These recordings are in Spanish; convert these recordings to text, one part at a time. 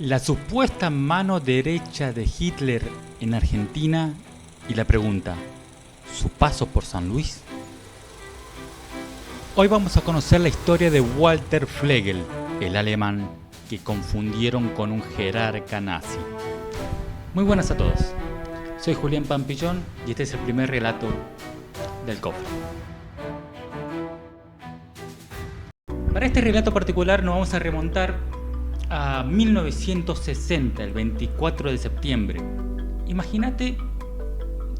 La supuesta mano derecha de Hitler en Argentina y la pregunta, ¿su paso por San Luis? Hoy vamos a conocer la historia de Walter Flegel, el alemán que confundieron con un jerarca nazi. Muy buenas a todos, soy Julián Pampillón y este es el primer relato del cofre. Para este relato particular nos vamos a remontar a 1960, el 24 de septiembre. Imagínate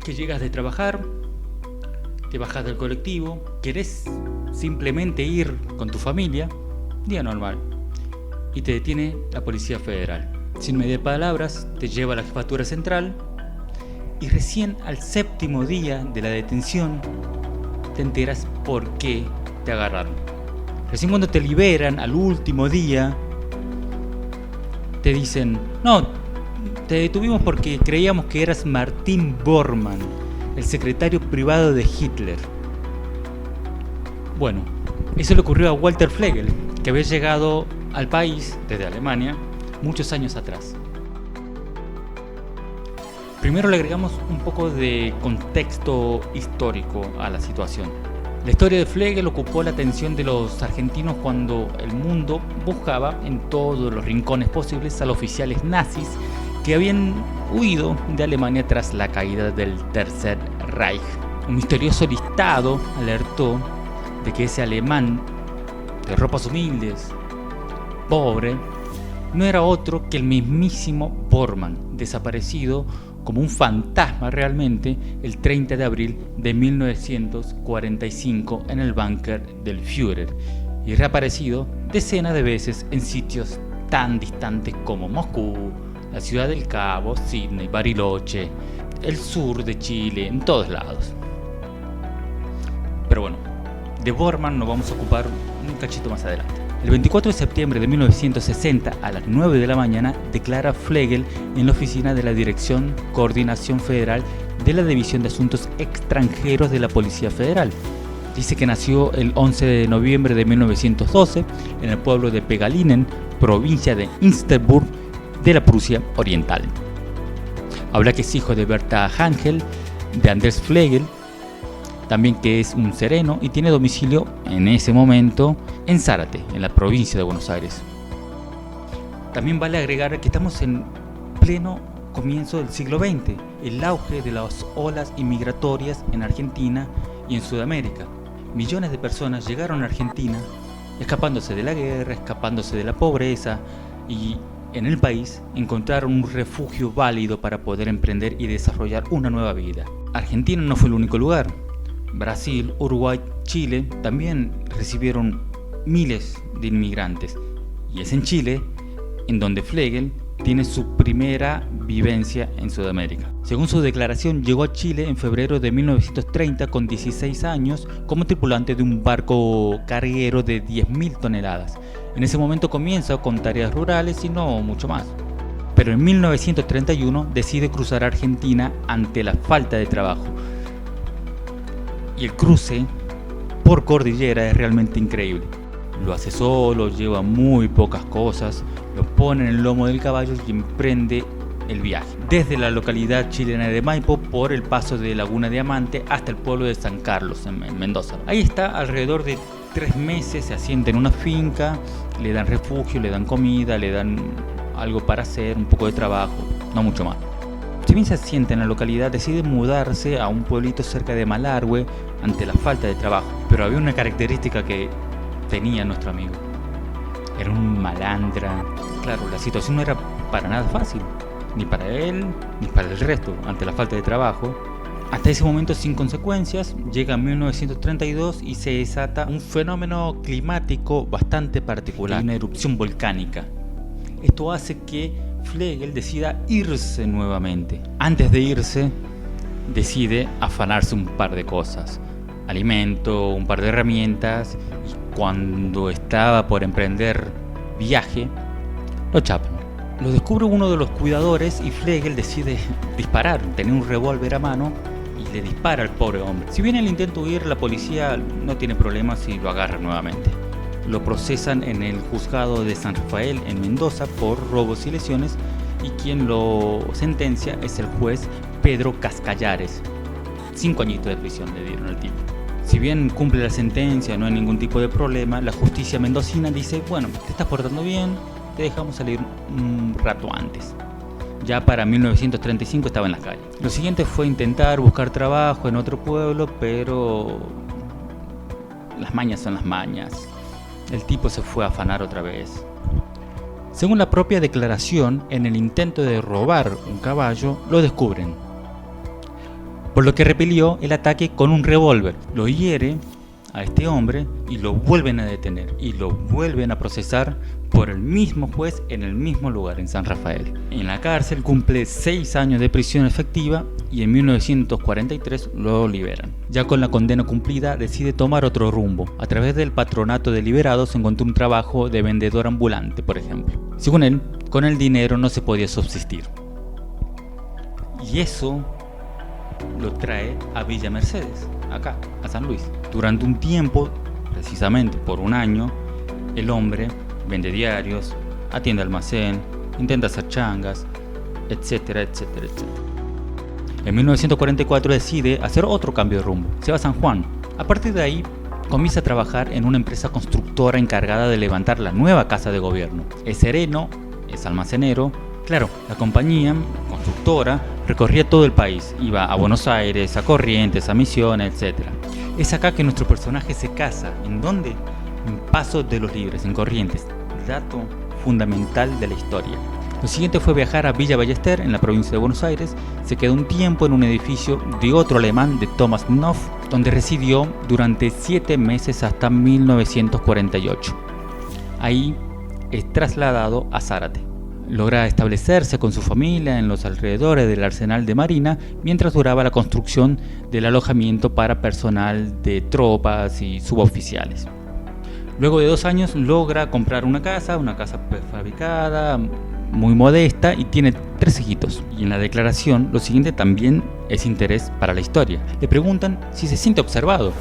que llegas de trabajar, te bajas del colectivo, querés simplemente ir con tu familia, día normal, y te detiene la Policía Federal. Sin mediar palabras, te lleva a la jefatura central y recién al séptimo día de la detención te enteras por qué te agarraron. Recién cuando te liberan al último día, te dicen, no, te detuvimos porque creíamos que eras Martin Bormann, el secretario privado de Hitler. Bueno, eso le ocurrió a Walter Flegel, que había llegado al país desde Alemania muchos años atrás. Primero le agregamos un poco de contexto histórico a la situación. La historia de Flegel ocupó la atención de los argentinos cuando el mundo buscaba en todos los rincones posibles a los oficiales nazis que habían huido de Alemania tras la caída del Tercer Reich. Un misterioso listado alertó de que ese alemán de ropas humildes, pobre, no era otro que el mismísimo Bormann, desaparecido como un fantasma realmente el 30 de abril de 1945 en el búnker del Führer y reaparecido decenas de veces en sitios tan distantes como Moscú, la Ciudad del Cabo, Sydney, Bariloche, el sur de Chile, en todos lados. Pero bueno, de Bormann nos vamos a ocupar un cachito más adelante. El 24 de septiembre de 1960 a las 9 de la mañana declara Flegel en la oficina de la Dirección Coordinación Federal de la División de Asuntos Extranjeros de la Policía Federal. Dice que nació el 11 de noviembre de 1912 en el pueblo de Pegalinen, provincia de Insterburg de la Prusia Oriental. Habla que es hijo de Berta Hangel, de Andrés Flegel, también que es un sereno y tiene domicilio en ese momento en Zárate, en la provincia de Buenos Aires. También vale agregar que estamos en pleno comienzo del siglo XX, el auge de las olas inmigratorias en Argentina y en Sudamérica. Millones de personas llegaron a Argentina escapándose de la guerra, escapándose de la pobreza y en el país encontraron un refugio válido para poder emprender y desarrollar una nueva vida. Argentina no fue el único lugar. Brasil, Uruguay, Chile también recibieron miles de inmigrantes y es en Chile en donde Flegel tiene su primera vivencia en Sudamérica. Según su declaración, llegó a Chile en febrero de 1930 con 16 años como tripulante de un barco carguero de 10.000 toneladas. En ese momento comienza con tareas rurales y no mucho más. Pero en 1931 decide cruzar a Argentina ante la falta de trabajo. Y el cruce por cordillera es realmente increíble. Lo hace solo, lleva muy pocas cosas, lo pone en el lomo del caballo y emprende el viaje. Desde la localidad chilena de Maipo por el paso de Laguna Diamante hasta el pueblo de San Carlos en Mendoza. Ahí está alrededor de 3 meses, se asienta en una finca, le dan refugio, le dan comida, le dan algo para hacer, un poco de trabajo, no mucho más. Si bien se asienta en la localidad, decide mudarse a un pueblito cerca de Malargüe ante la falta de trabajo. Pero había una característica que tenía nuestro amigo. Era un malandra. Claro, la situación no era para nada fácil, ni para él, ni para el resto, ante la falta de trabajo. Hasta ese momento sin consecuencias, llega 1932 y se desata un fenómeno climático bastante particular, una erupción volcánica. Esto hace que Flegel decida irse nuevamente. Antes de irse, decide afanarse un par de cosas. Alimento, un par de herramientas y cuando estaba por emprender viaje, lo chapan. Lo descubre uno de los cuidadores y Flegel decide disparar. Tenía un revólver a mano y le dispara al pobre hombre. Si bien él intenta huir, la policía no tiene problemas y lo agarra nuevamente. lo procesan en el juzgado de San Rafael en Mendoza por robos y lesiones, y quien lo sentencia es el juez Pedro Cascallares. 5 añitos de prisión le dieron al tipo. Si bien cumple la sentencia, no hay ningún tipo de problema, la justicia mendocina dice, bueno, te estás portando bien, te dejamos salir un rato antes. Ya para 1935 estaba en las calles. Lo siguiente fue intentar buscar trabajo en otro pueblo, pero las mañas son las mañas. El tipo se fue a afanar otra vez. Según la propia declaración, en el intento de robar un caballo, lo descubren, por lo que repelió el ataque con un revólver. Lo hiere a este hombre y lo vuelven a detener y lo vuelven a procesar por el mismo juez en el mismo lugar, en San Rafael. En la cárcel cumple 6 años de prisión efectiva y en 1943 lo liberan. Ya con la condena cumplida, decide tomar otro rumbo. A través del patronato de liberados encontró un trabajo de vendedor ambulante, por ejemplo. Según él, con el dinero no se podía subsistir. Y eso lo trae a Villa Mercedes, acá, a San Luis. Durante un tiempo, precisamente por un año, el hombre vende diarios, atiende almacén, intenta hacer changas, etcétera, etcétera, etcétera. En 1944 decide hacer otro cambio de rumbo, se va a San Juan. A partir de ahí comienza a trabajar en una empresa constructora encargada de levantar la nueva casa de gobierno. Es sereno, es almacenero. Claro, la compañía constructora recorría todo el país, iba a Buenos Aires, a Corrientes, a Misiones, etc. Es acá que nuestro personaje se casa. ¿En dónde? En Paso de los Libres, en Corrientes. Dato fundamental de la historia. Lo siguiente fue viajar a Villa Ballester, en la provincia de Buenos Aires. Se quedó un tiempo en un edificio de otro alemán, de Thomas Knopf, donde residió durante 7 meses hasta 1948. Ahí es trasladado a Zárate. Logra establecerse con su familia en los alrededores del arsenal de Marina mientras duraba la construcción del alojamiento para personal de tropas y suboficiales. Luego de 2 años logra comprar una casa prefabricada, muy modesta, y tiene 3 hijitos. Y en la declaración lo siguiente también es interés para la historia. Le preguntan si se siente observado.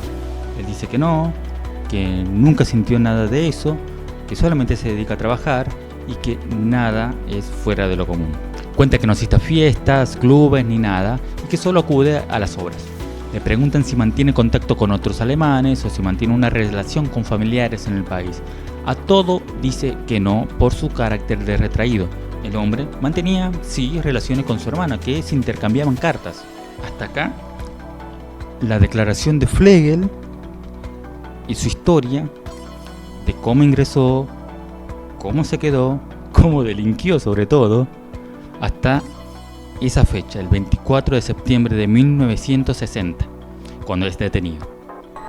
Él dice que no, que nunca sintió nada de eso, que solamente se dedica a trabajar y que nada es fuera de lo común. Cuenta que no asiste a fiestas, clubes ni nada, y que solo acude a las obras. Le preguntan si mantiene contacto con otros alemanes o si mantiene una relación con familiares en el país. A todo dice que no por su carácter de retraído. El hombre mantenía, sí, relaciones con su hermana, que se intercambiaban cartas. Hasta acá, la declaración de Flegel y su historia de cómo ingresó, cómo se quedó, cómo delinquió sobre todo, hasta esa fecha, el 24 de septiembre de 1960, cuando es detenido.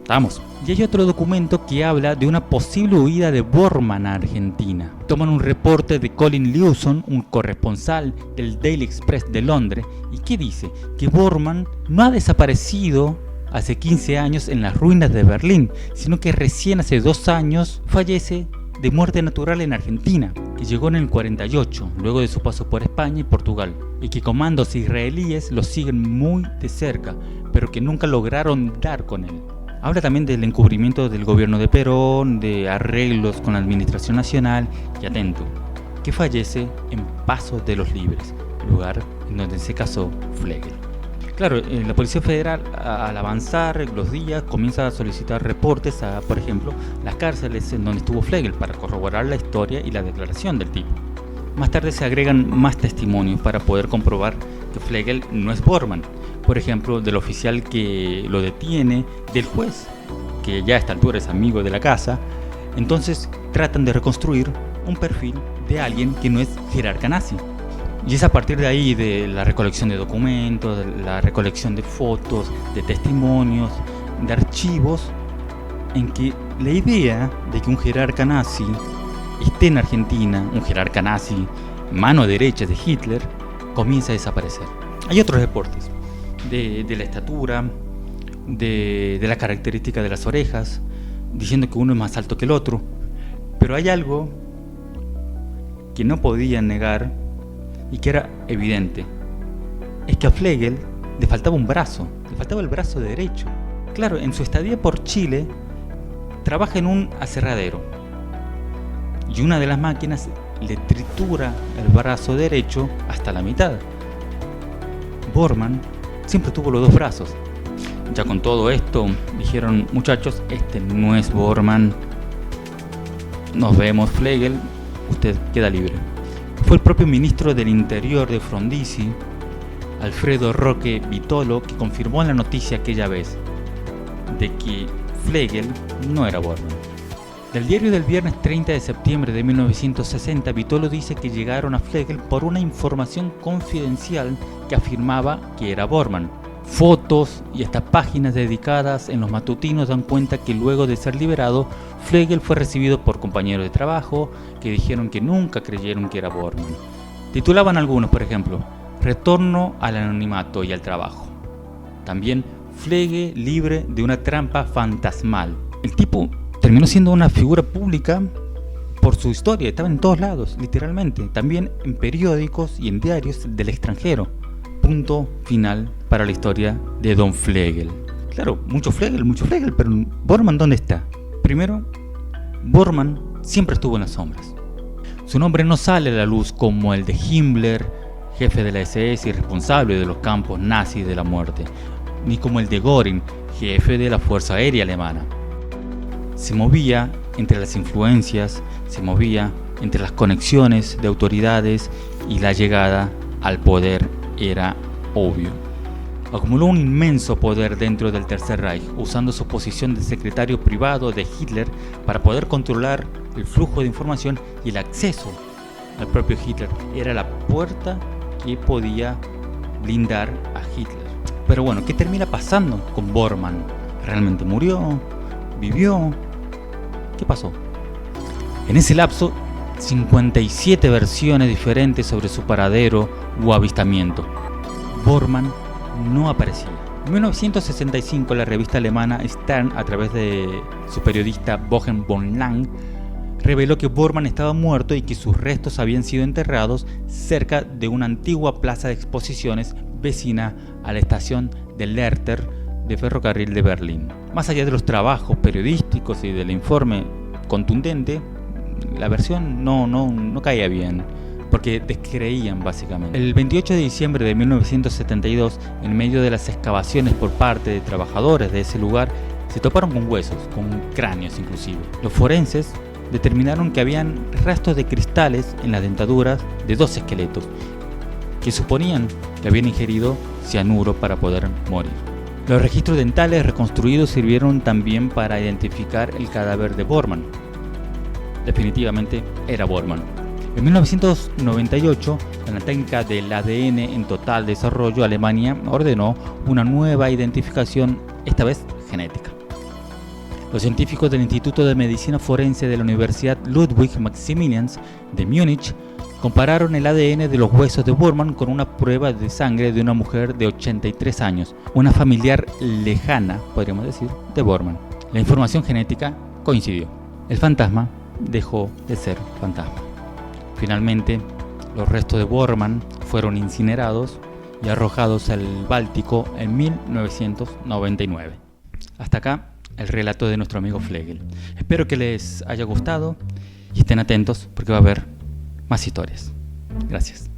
Vamos. Y hay otro documento que habla de una posible huida de Bormann a Argentina. Toman un reporte de Colin Lewson, un corresponsal del Daily Express de Londres, y que dice que Bormann no ha desaparecido hace 15 años en las ruinas de Berlín, sino que recién hace 2 años fallece de muerte natural en Argentina, que llegó en el 48, luego de su paso por España y Portugal, y que comandos israelíes lo siguen muy de cerca, pero que nunca lograron dar con él. Habla también del encubrimiento del gobierno de Perón, de arreglos con la administración nacional, y atento, que fallece en Paso de los Libres, lugar en donde se casó Flegel. Claro, la Policía Federal, al avanzar los días, comienza a solicitar reportes a, por ejemplo, las cárceles en donde estuvo Flegel para corroborar la historia y la declaración del tipo. Más tarde se agregan más testimonios para poder comprobar que Flegel no es Bormann. Por ejemplo, del oficial que lo detiene, del juez, que ya a esta altura es amigo de la casa. Entonces tratan de reconstruir un perfil de alguien que no es jerarca nazi. Y es a partir de ahí, de la recolección de documentos, de la recolección de fotos, de testimonios, de archivos, en que la idea de que un jerarca nazi esté en Argentina, un jerarca nazi, mano derecha de Hitler, comienza a desaparecer. Hay otros reportes de la estatura, de la característica de las orejas, diciendo que uno es más alto que el otro, pero hay algo que no podían negar y que era evidente, es que a Flegel le faltaba un brazo, le faltaba el brazo derecho. Claro, en su estadía por Chile, trabaja en un aserradero, y una de las máquinas le tritura el brazo derecho hasta la mitad. Bormann siempre tuvo los dos brazos. Ya con todo esto dijeron: muchachos, este no es Bormann, nos vemos, Flegel, usted queda libre. Fue el propio ministro del Interior de Frondizi, Alfredo Roque Vitolo, que confirmó la noticia aquella vez de que Flegel no era Bormann. Del diario del viernes 30 de septiembre de 1960, Vitolo dice que llegaron a Flegel por una información confidencial que afirmaba que era Bormann. Fotos y hasta páginas dedicadas en los matutinos dan cuenta que luego de ser liberado, Flegel fue recibido por compañeros de trabajo que dijeron que nunca creyeron que era Bormann. Titulaban algunos, por ejemplo, Retorno al anonimato y al trabajo. También Flegel libre de una trampa fantasmal. El tipo terminó siendo una figura pública por su historia, estaba en todos lados, literalmente, también en periódicos y en diarios del extranjero. Punto final para la historia de Don Flegel. Claro, mucho Flegel, pero Bormann, ¿dónde está? Primero, Bormann siempre estuvo en las sombras. Su nombre no sale a la luz como el de Himmler, jefe de la SS y responsable de los campos nazis de la muerte, ni como el de Göring, jefe de la Fuerza Aérea Alemana. Se movía entre las influencias, se movía entre las conexiones de autoridades y la llegada al poder era obvio. Acumuló un inmenso poder dentro del Tercer Reich, usando su posición de secretario privado de Hitler para poder controlar el flujo de información y el acceso al propio Hitler. Era la puerta que podía blindar a Hitler. Pero bueno, ¿qué termina pasando con Bormann? ¿Realmente murió? ¿Vivió? ¿Qué pasó? En ese lapso, 57 versiones diferentes sobre su paradero u avistamiento. Bormann no aparecía. En 1965, la revista alemana Stern, a través de su periodista Bohem von Lang, reveló que Bormann estaba muerto y que sus restos habían sido enterrados cerca de una antigua plaza de exposiciones vecina a la estación de Lehrter de ferrocarril de Berlín. Más allá de los trabajos periodísticos y del informe contundente, la versión no caía bien, porque descreían básicamente. El 28 de diciembre de 1972, en medio de las excavaciones por parte de trabajadores de ese lugar, se toparon con huesos, con cráneos inclusive. Los forenses determinaron que habían rastros de cristales en las dentaduras de 2 esqueletos, que suponían que habían ingerido cianuro para poder morir. Los registros dentales reconstruidos sirvieron también para identificar el cadáver de Bormann. Definitivamente era Bormann. En 1998, con la técnica del ADN en total desarrollo, Alemania ordenó una nueva identificación, esta vez genética. Los científicos del Instituto de Medicina Forense de la Universidad Ludwig Maximilians de Múnich compararon el ADN de los huesos de Bormann con una prueba de sangre de una mujer de 83 años, una familiar lejana, podríamos decir, de Bormann. La información genética coincidió. El fantasma dejó de ser fantasma. Finalmente, los restos de Bormann fueron incinerados y arrojados al Báltico en 1999. Hasta acá el relato de nuestro amigo Flegel. Espero que les haya gustado y estén atentos porque va a haber más historias. Gracias.